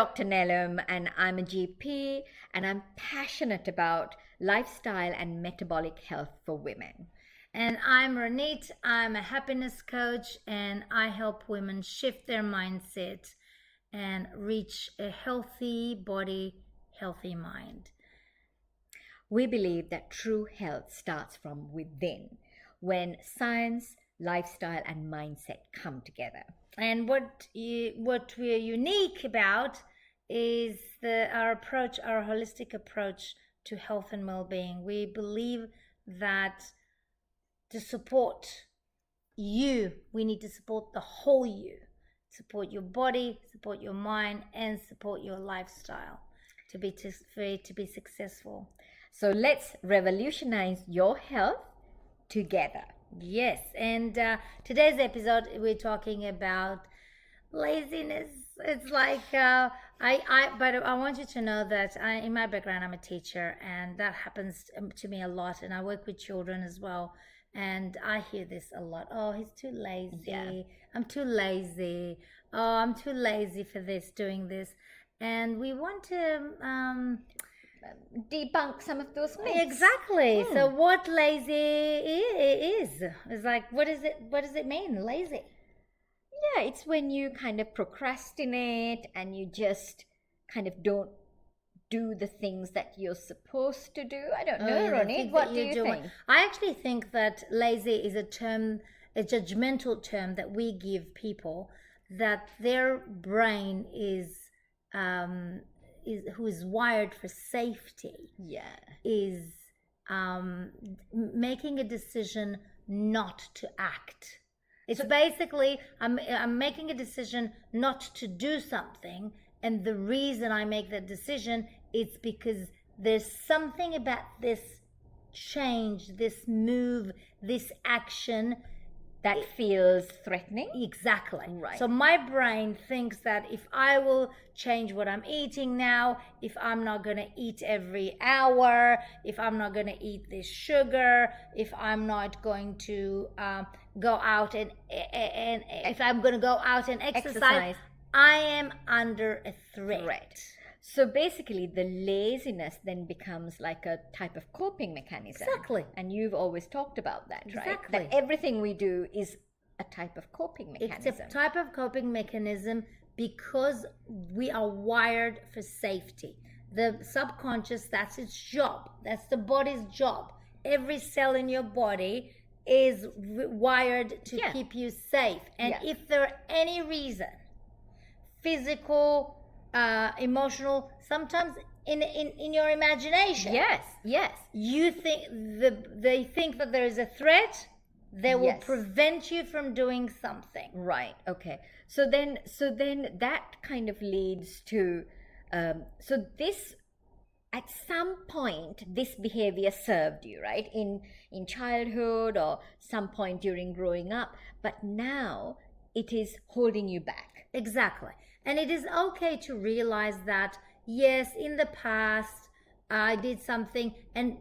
Dr. Nelum, and I'm a GP, and I'm passionate about lifestyle and metabolic health for women. And I'm Ronit. I'm a happiness coach, and I help women shift their mindset and reach a healthy body, healthy mind. We believe that true health starts from within, when science, lifestyle, and mindset come together. And what we're unique about is our approach, our holistic approach to health and well-being. We believe that to support you, we need to support the whole you, support your body, support your mind, and support your lifestyle to be successful. So let's revolutionize your health together. Yes, and today's episode we're talking about laziness. It's like but I want you to know that in my background I'm a teacher, and that happens to me a lot, and I work with children as well, and I hear this a lot. Oh, he's too lazy. Yeah. I'm too lazy. Oh, I'm too lazy for this, doing this, and we want to debunk some of those myths. Exactly. So what lazy is like, what does it mean, lazy? Yeah, it's when you kind of procrastinate and you just kind of don't do the things that you're supposed to do. I don't know, Ronit. What do you think? I actually think that lazy is a judgmental term that we give people, that their brain who is wired for safety, is making a decision not to act. It's basically I'm making a decision not to do something, and the reason I make that decision is because there's something about this change, this move, this action that feels threatening. Exactly. Right. So my brain thinks that if I will change what I'm eating now, if I'm not going to eat every hour, if I'm not going to eat this sugar, if I'm not going to go out and if I'm going to go out and exercise, I am under a threat. So basically, the laziness then becomes like a type of coping mechanism. Exactly. And you've always talked about that, right? Exactly. That everything we do is a type of coping mechanism. It's a type of coping mechanism because we are wired for safety. The subconscious, that's its job. That's the body's job. Every cell in your body is wired to keep you safe. And if there are any reason, physical, emotional, sometimes in your imagination, you think they think that there is a threat, they will prevent you from doing something. Right. Okay. So then that kind of leads to so this, at some point this behavior served you, right, in childhood or some point during growing up, but now it is holding you back. Exactly. And it is okay to realize that, yes, in the past, I did something and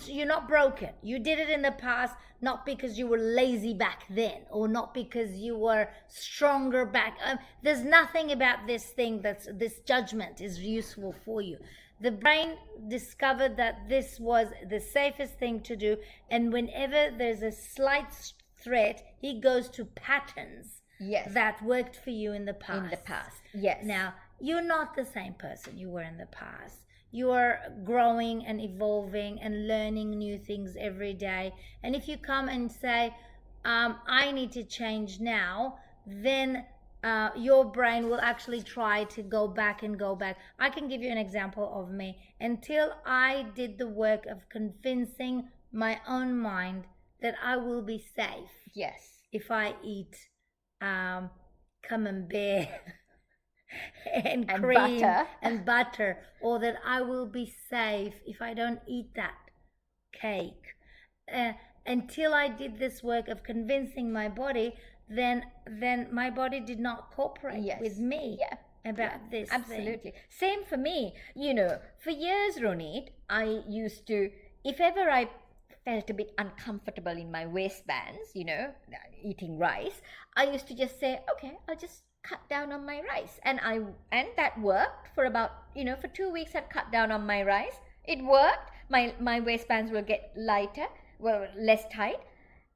you're not broken. You did it in the past, not because you were lazy back then or not because you were stronger back. There's nothing about this thing this judgment is useful for you. The brain discovered that this was the safest thing to do. And whenever there's a slight threat, he goes to patterns. That worked for you in the past. Yes. Now, you're not the same person you were in the past. You are growing and evolving and learning new things every day. And if you come and say, I need to change now, then your brain will actually try to go back. I can give you an example of me. Until I did the work of convincing my own mind that I will be safe. Yes. If I eat camembert and cream and butter, or that I will be safe if I don't eat that cake. Until I did this work of convincing my body, then my body did not cooperate with me about this. Absolutely. Same for me. You know, for years, Ronit, I used to, if ever I felt a bit uncomfortable in my waistbands, you know, eating rice, I used to just say, okay, I'll just cut down on my rice. And that worked for about, for 2 weeks I'd cut down on my rice. It worked. My waistbands will get lighter, well, less tight.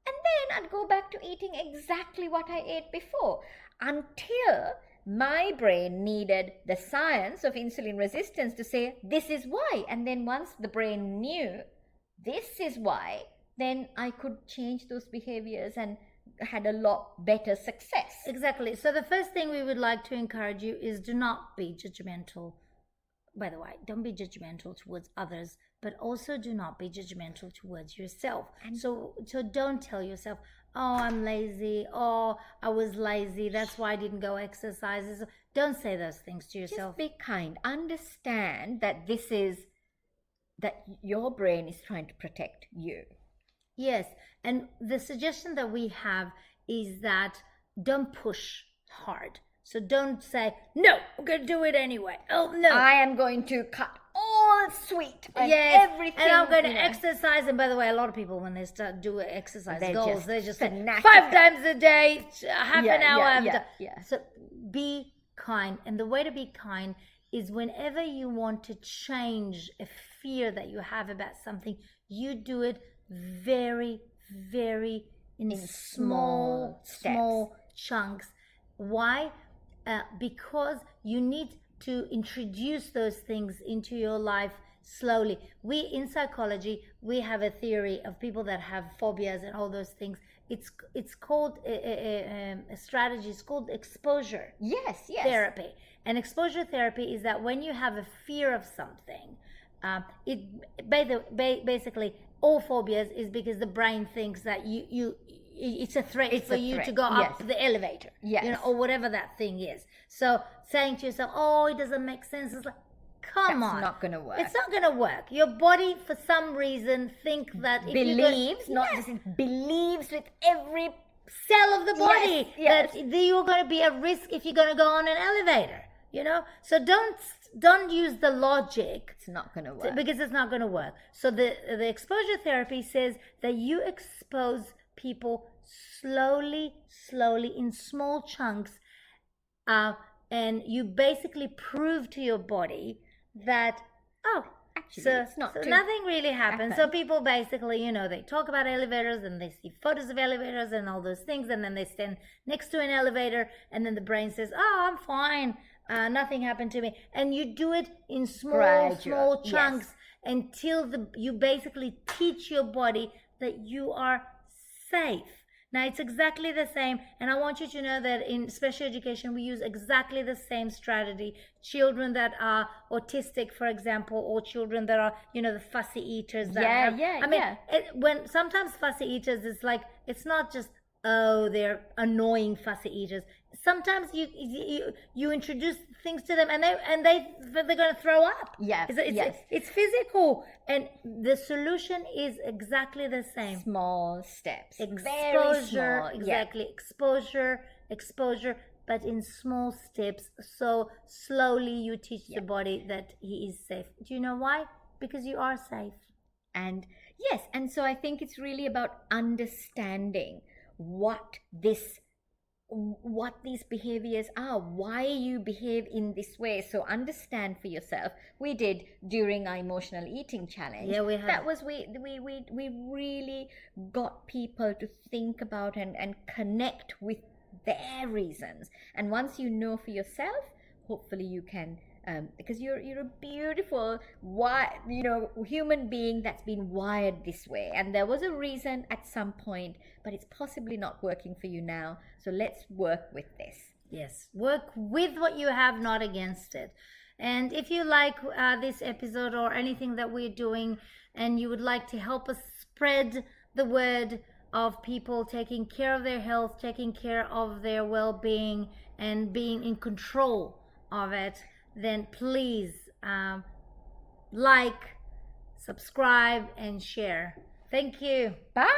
And then I'd go back to eating exactly what I ate before, until my brain needed the science of insulin resistance to say, this is why. And then once the brain knew this is why, then I could change those behaviors and had a lot better success. Exactly. So the first thing we would like to encourage you is do not be judgmental. By the way, don't be judgmental towards others, but also do not be judgmental towards yourself. And so don't tell yourself, oh, I'm lazy. Oh, I was lazy. That's why I didn't go exercise. Don't say those things to yourself. Just be kind. Understand that that your brain is trying to protect you. Yes. And the suggestion that we have is that don't push hard. So don't say, no, I'm going to do it anyway. Oh, no. I am going to cut all sweet and everything. And I'm going to exercise. And by the way, a lot of people, when they start doing exercise goals, they just say 5 times a day, half an hour. So be kind. And the way to be kind is whenever you want to change a fear that you have about something, you do it very, very in small chunks. Why? Because you need to introduce those things into your life slowly. In psychology, we have a theory of people that have phobias and all those things. It's called a strategy. It's called exposure. Yes. Therapy. And exposure therapy is that when you have a fear of something, basically all phobias is because the brain thinks that it's a threat for you to go up the elevator, or whatever that thing is. So saying to yourself, oh, it doesn't make sense, it's like, come on. It's not going to work. It's not going to work. Your body, for some reason, believes with every cell of the body that you're going to be at risk if you're going to go on an elevator, So don't use the logic. It's not going to work. Because it's not going to work. So the exposure therapy says that you expose people slowly in small chunks, and you basically prove to your body that actually it's not so nothing really happens. So people basically they talk about elevators and they see photos of elevators and all those things, and then they stand next to an elevator and then the brain says, oh, I'm fine, nothing happened to me. And you do it in small chunks until you basically teach your body that you are safe. Now, it's exactly the same, and I want you to know that in special education, we use exactly the same strategy. Children that are autistic, for example, or children that are, the fussy eaters. When sometimes fussy eaters, it's not just, oh, they're annoying fussy eaters. Sometimes you introduce things to them and they're going to throw up. It's physical, and the solution is exactly the same. Small steps. Exposure, exactly. Exposure, but in small steps. So slowly you teach the body that he is safe. Do you know why? Because you are safe. And so I think it's really about understanding what these behaviors are, why you behave in this way. So understand for yourself. We did during our emotional eating challenge. Yeah, we had. That was we really got people to think about and connect with their reasons. And once you know for yourself, hopefully you can. Because you're a beautiful, human being that's been wired this way, and there was a reason at some point, but it's possibly not working for you now. So let's work with this. Yes, work with what you have, not against it. And if you like this episode or anything that we're doing, and you would like to help us spread the word of people taking care of their health, taking care of their well-being, and being in control of it, then please like, subscribe, and share. Thank you. Bye.